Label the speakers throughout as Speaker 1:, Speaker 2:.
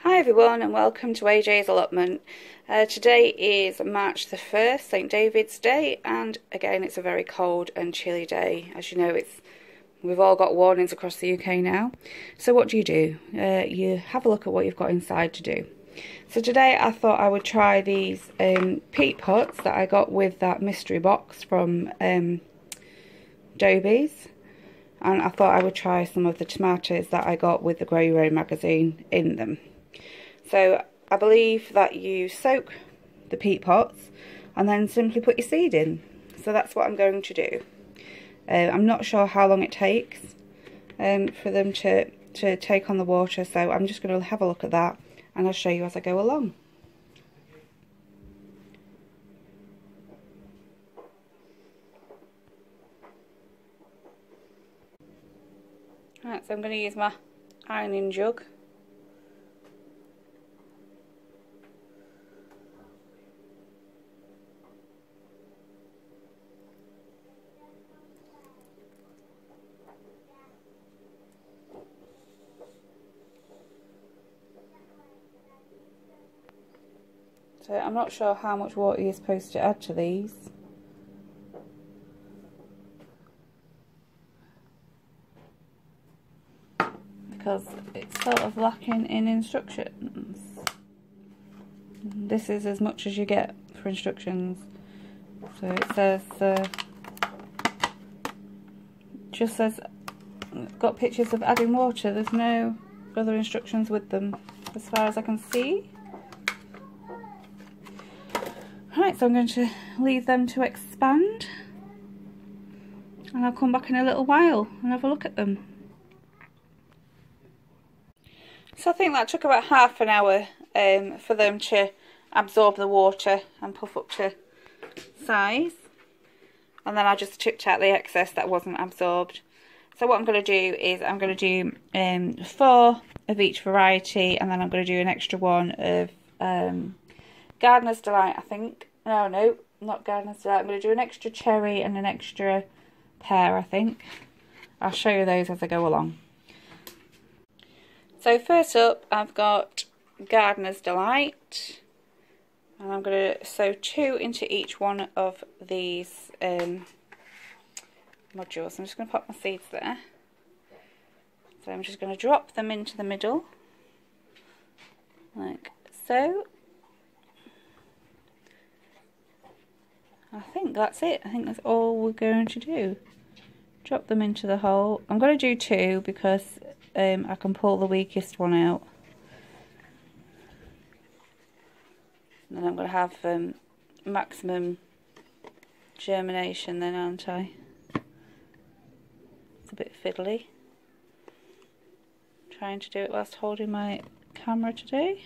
Speaker 1: Hi everyone and welcome to AJ's allotment. Today is March the 1st, St David's Day, and again it's a very cold and chilly day. As you know, we've all got warnings across the UK now. So what do? You have a look at what you've got inside to do. So today I thought I would try these peat pots that I got with that mystery box from dobies. And I thought I would try some of the tomatoes that I got with the Grow Your Own magazine in them. So I believe that you soak the peat pots and then simply put your seed in. So that's what I'm going to do. I'm not sure how long it takes for them to take on the water, so I'm just going to have a look at that and I'll show you as I go along. Right, so I'm going to use my ironing jug. So I'm not sure how much water you're supposed to add to these. Because it's sort of lacking in instructions. This is as much as you get for instructions. So it says, just says, got pictures of adding water. There's no other instructions with them as far as I can see. Right, so I'm going to leave them to expand. And I'll come back in a little while and have a look at them. So I think that took about half an hour for them to absorb the water and puff up to size. And then I just chipped out the excess that wasn't absorbed. So what I'm going to do is I'm going to do 4 of each variety, and then I'm going to do an extra one of Gardener's Delight, I think. No, not Gardener's Delight. I'm going to do an extra cherry and an extra pear, I think. I'll show you those as I go along. So first up, I've got Gardener's Delight, and I'm going to sow 2 into each one of these modules. I'm just going to pop my seeds there. So I'm just going to drop them into the middle, like so. I think that's it. I think that's all we're going to do. Drop them into the hole. I'm going to do 2 because I can pull the weakest one out. And then I'm going to have maximum germination then, aren't I? It's a bit fiddly. Trying to do it whilst holding my camera today.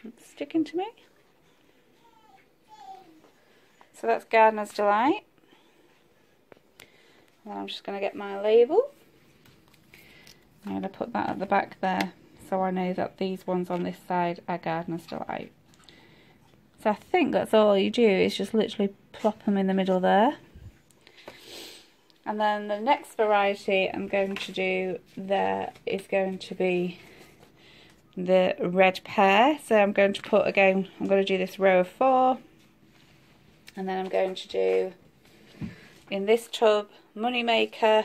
Speaker 1: It's sticking to me. So that's Gardener's Delight. And I'm just going to get my label. I'm going to put that at the back there so I know that these ones on this side are Gardener's Delight. So I think that's all you do, is just literally plop them in the middle there. And then the next variety I'm going to do there is going to be the red pear. So I'm going to put, again, I'm going to do this row of 4, and then I'm going to do in this tub Moneymaker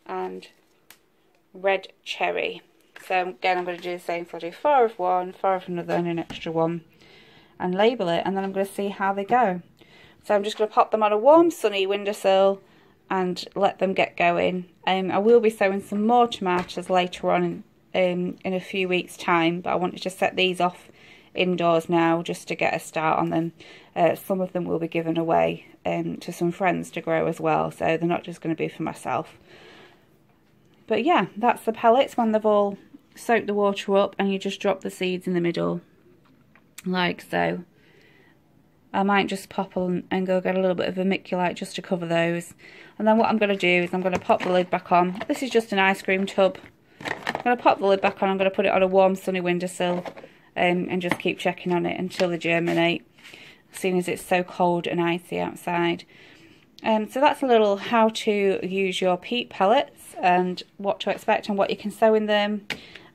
Speaker 1: and red cherry. So again, I'm going to do the same. So I'll do 4 of one, 4 of another, and an extra one, and label it, and then I'm going to see how they go. So I'm just going to pop them on a warm sunny windowsill and let them get going. I will be sowing some more tomatoes later on in a few weeks time, but I wanted to set these off indoors now just to get a start on them. Some of them will be given away to some friends to grow as well, so they're not just going to be for myself. But yeah, that's the pellets when they've all soaked the water up, and you just drop the seeds in the middle like so. I might just pop on and go get a little bit of vermiculite just to cover those, and then what I'm going to do is I'm going to pop the lid back on. This is just an ice cream tub. I'm going to pop the lid back on. I'm going to put it on a warm sunny windowsill and just keep checking on it until they germinate. as soon as it's so cold and icy outside. So that's a little how to use your peat pellets and what to expect and what you can sow in them.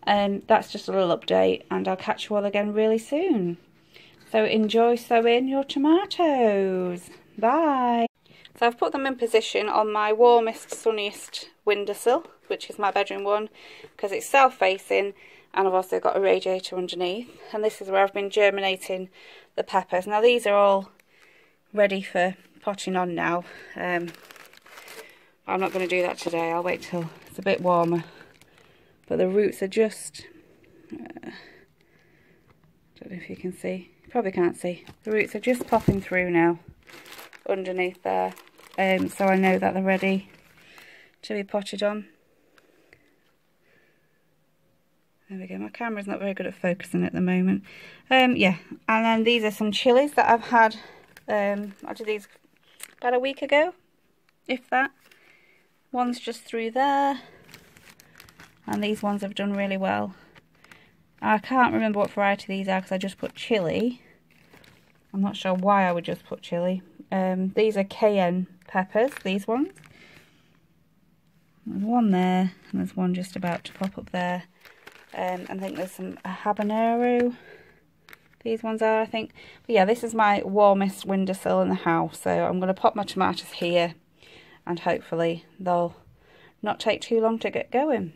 Speaker 1: That's just a little update, and I'll catch you all again really soon. So enjoy sowing your tomatoes. Bye. So I've put them in position on my warmest, sunniest windowsill, which is my bedroom one, because it's south-facing, and I've also got a radiator underneath. And this is where I've been germinating the peppers. Now these are all ready for potting on now. I'm not going to do that today. I'll wait till it's a bit warmer. But the roots are just, don't know if you can see. You probably can't see. The roots are just popping through now underneath there. So I know that they're ready to be potted on. There we go. My camera's not very good at focusing at the moment. Yeah, and then these are some chilies that I've had. I did these about a week ago, if that. One's just through there, and these ones have done really well. I can't remember what variety these are because I just put chili. I'm not sure why I would just put chili. These are cayenne peppers, these ones. There's one there, and there's one just about to pop up there. I think there's some habanero. These ones are, I think. But yeah, this is my warmest windowsill in the house, so I'm going to pop my tomatoes here, and hopefully they'll not take too long to get going.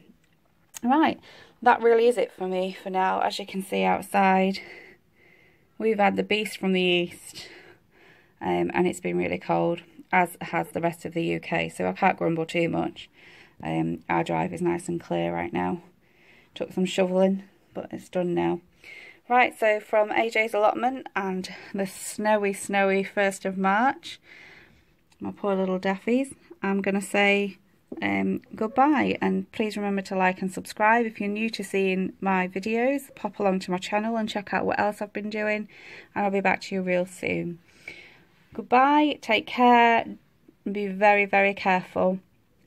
Speaker 1: Right, that really is it for me for now. As you can see outside, we've had the beast from the east, and it's been really cold, as has the rest of the UK, so I can't grumble too much. Our drive is nice and clear right now. Took some shoveling, but it's done now. Right, so from AJ's allotment and the snowy 1st of March, my poor little daffies, I'm going to say goodbye, and please remember to like and subscribe. If you're new to seeing my videos, pop along to my channel and check out what else I've been doing, and I'll be back to you real soon. Goodbye, take care, and be very, very careful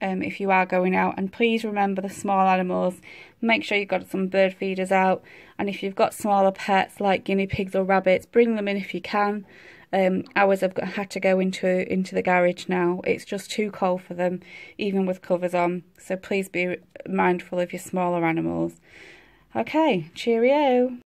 Speaker 1: if you are going out, and please remember the small animals. Make sure you've got some bird feeders out, and if you've got smaller pets like guinea pigs or rabbits, bring them in if you can. Ours have had to go into the garage now. It's just too cold for them, even with covers on, so please be mindful of your smaller animals. Okay, cheerio.